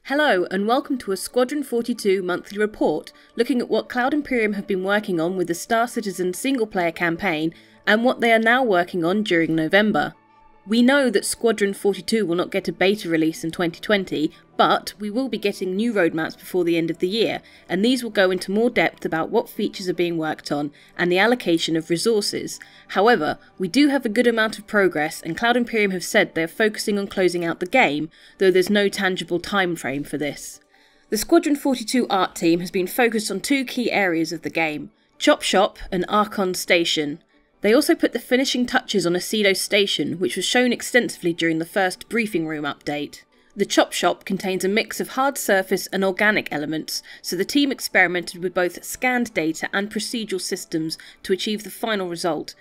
Hello and welcome to a Squadron 42 monthly report looking at what Cloud Imperium have been working on with the Star Citizen single player campaign and what they are now working on during November. We know that Squadron 42 will not get a beta release in 2020, but we will be getting new roadmaps before the end of the year, and these will go into more depth about what features are being worked on and the allocation of resources. However, we do have a good amount of progress, and Cloud Imperium have said they are focusing on closing out the game, though there's no tangible time frame for this. The Squadron 42 art team has been focused on two key areas of the game, Chop Shop and Archon Station. They also put the finishing touches on Acedo Station, which was shown extensively during the first briefing room update. The Chop Shop contains a mix of hard surface and organic elements, so the team experimented with both scanned data and procedural systems to achieve the final result.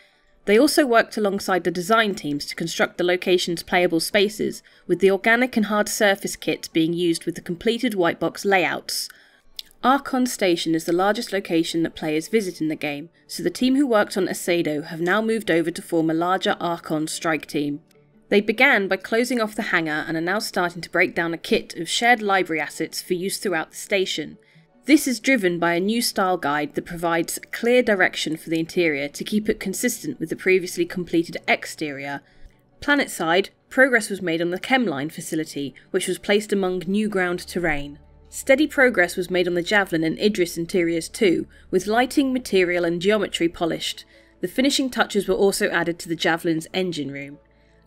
They also worked alongside the design teams to construct the location's playable spaces, with the organic and hard surface kit being used with the completed white box layouts. Archon Station is the largest location that players visit in the game, so the team who worked on Acedo have now moved over to form a larger Archon strike team. They began by closing off the hangar and are now starting to break down a kit of shared library assets for use throughout the station. This is driven by a new style guide that provides clear direction for the interior to keep it consistent with the previously completed exterior. Planetside, progress was made on the Chemline facility, which was placed among new ground terrain. Steady progress was made on the Javelin and Idris interiors too, with lighting, material and geometry polished. The finishing touches were also added to the Javelin's engine room.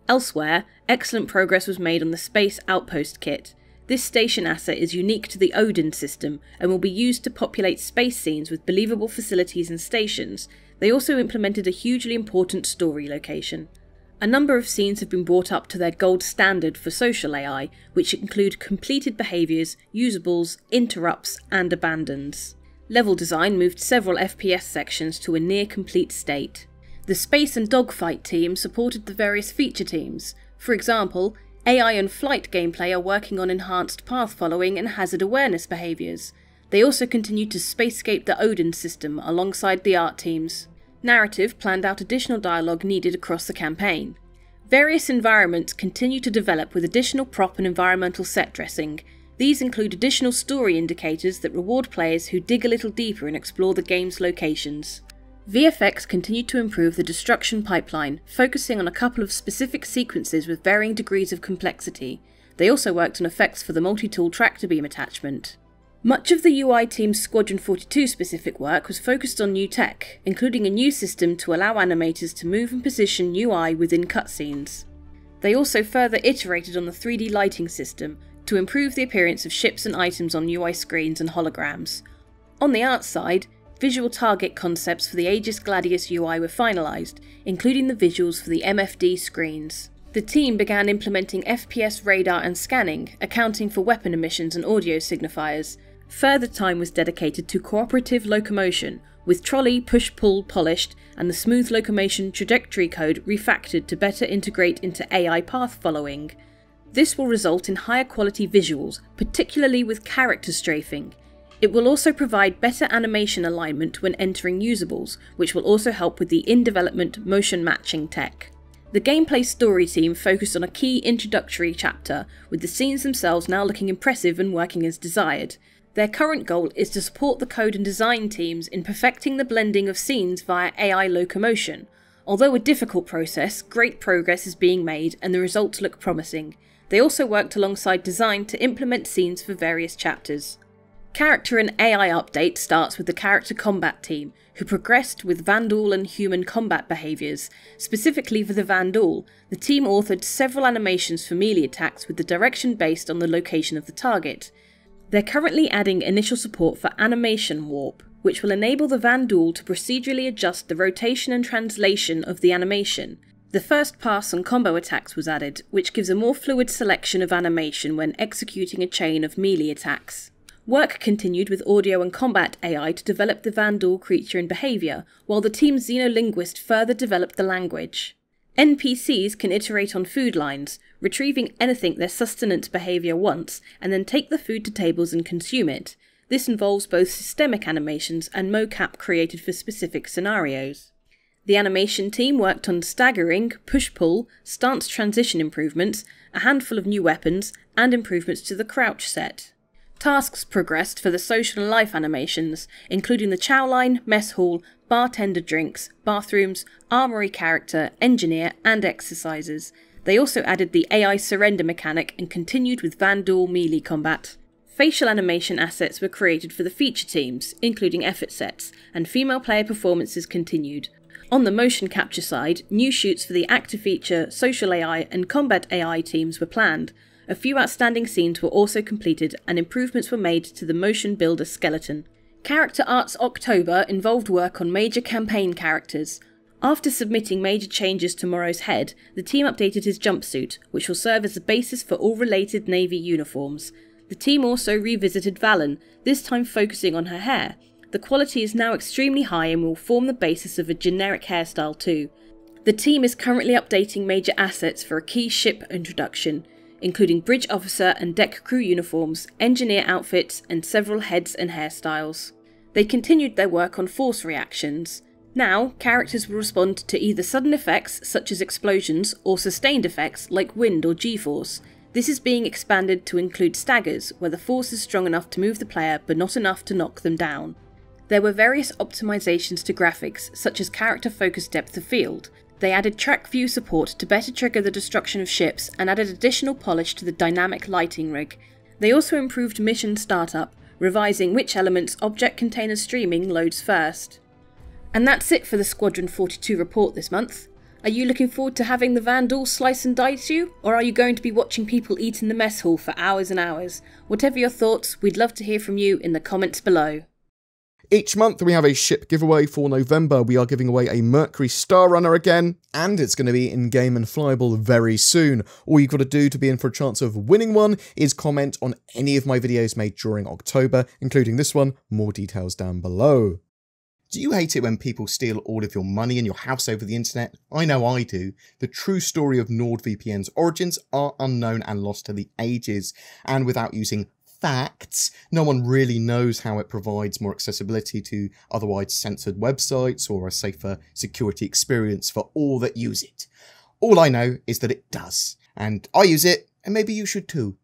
Elsewhere, excellent progress was made on the Space Outpost kit. This station asset is unique to the Odin system and will be used to populate space scenes with believable facilities and stations. They also implemented a hugely important story location. A number of scenes have been brought up to their gold standard for social AI, which include completed behaviours, usables, interrupts and abandons. Level design moved several FPS sections to a near-complete state. The space and dogfight team supported the various feature teams. For example, AI and flight gameplay are working on enhanced path following and hazard awareness behaviours. They also continued to spacescape the Odin system alongside the art teams. Narrative planned out additional dialogue needed across the campaign. Various environments continue to develop with additional prop and environmental set dressing. These include additional story indicators that reward players who dig a little deeper and explore the game's locations. VFX continued to improve the destruction pipeline, focusing on a couple of specific sequences with varying degrees of complexity. They also worked on effects for the multi-tool tractor beam attachment. Much of the UI team's Squadron 42 specific work was focused on new tech, including a new system to allow animators to move and position UI within cutscenes. They also further iterated on the 3D lighting system to improve the appearance of ships and items on UI screens and holograms. On the art side, visual target concepts for the Aegis Gladius UI were finalised, including the visuals for the MFD screens. The team began implementing FPS radar and scanning, accounting for weapon emissions and audio signifiers. Further time was dedicated to cooperative locomotion, with trolley push-pull polished and the smooth locomotion trajectory code refactored to better integrate into AI path following. This will result in higher quality visuals, particularly with character strafing. It will also provide better animation alignment when entering usables, which will also help with the in-development motion matching tech. The gameplay story team focused on a key introductory chapter, with the scenes themselves now looking impressive and working as desired. Their current goal is to support the code and design teams in perfecting the blending of scenes via AI locomotion. Although a difficult process, great progress is being made and the results look promising. They also worked alongside design to implement scenes for various chapters. Character and AI update starts with the character combat team, who progressed with Vandal and human combat behaviours. Specifically for the Vandal, the team authored several animations for melee attacks with the direction based on the location of the target. They're currently adding initial support for animation warp, which will enable the Vandal to procedurally adjust the rotation and translation of the animation. The first pass on combo attacks was added, which gives a more fluid selection of animation when executing a chain of melee attacks. Work continued with audio and combat AI to develop the Vandal creature and behaviour, while the team's xenolinguist further developed the language. NPCs can iterate on food lines, retrieving anything their sustenance behaviour wants, and then take the food to tables and consume it. This involves both systemic animations and mocap created for specific scenarios. The animation team worked on staggering, push-pull, stance transition improvements, a handful of new weapons, and improvements to the crouch set. Tasks progressed for the social and life animations, including the chow line, mess hall, bartender drinks, bathrooms, armory character, engineer, and exercises. They also added the AI surrender mechanic and continued with Vandal melee combat. Facial animation assets were created for the feature teams, including effort sets, and female player performances continued. On the motion capture side, new shoots for the actor feature, social AI, and combat AI teams were planned. A few outstanding scenes were also completed, and improvements were made to the motion builder skeleton. Character Arts October involved work on major campaign characters. After submitting major changes to Morrow's head, the team updated his jumpsuit, which will serve as the basis for all related Navy uniforms. The team also revisited Valen, this time focusing on her hair. The quality is now extremely high and will form the basis of a generic hairstyle too. The team is currently updating major assets for a key ship introduction, including bridge officer and deck crew uniforms, engineer outfits, and several heads and hairstyles. They continued their work on force reactions. Now, characters will respond to either sudden effects such as explosions or sustained effects like wind or G-force. This is being expanded to include staggers, where the force is strong enough to move the player but not enough to knock them down. There were various optimizations to graphics, such as character-focused depth of field. They added track view support to better trigger the destruction of ships and added additional polish to the dynamic lighting rig. They also improved mission startup, revising which elements object container streaming loads first. And that's it for the Squadron 42 report this month. Are you looking forward to having the Vandal slice and dice you, or are you going to be watching people eat in the mess hall for hours and hours? Whatever your thoughts, we'd love to hear from you in the comments below. Each month we have a ship giveaway. For November we are giving away a Mercury Star Runner again, and it's going to be in-game and flyable very soon. All you've got to do to be in for a chance of winning one is comment on any of my videos made during October, including this one. More details down below. Do you hate it when people steal all of your money and your house over the internet? I know I do. The true story of NordVPN's origins are unknown and lost to the ages, and without using facts, no one really knows how it provides more accessibility to otherwise censored websites or a safer security experience for all that use it. All I know is that it does, and I use it, and maybe you should too.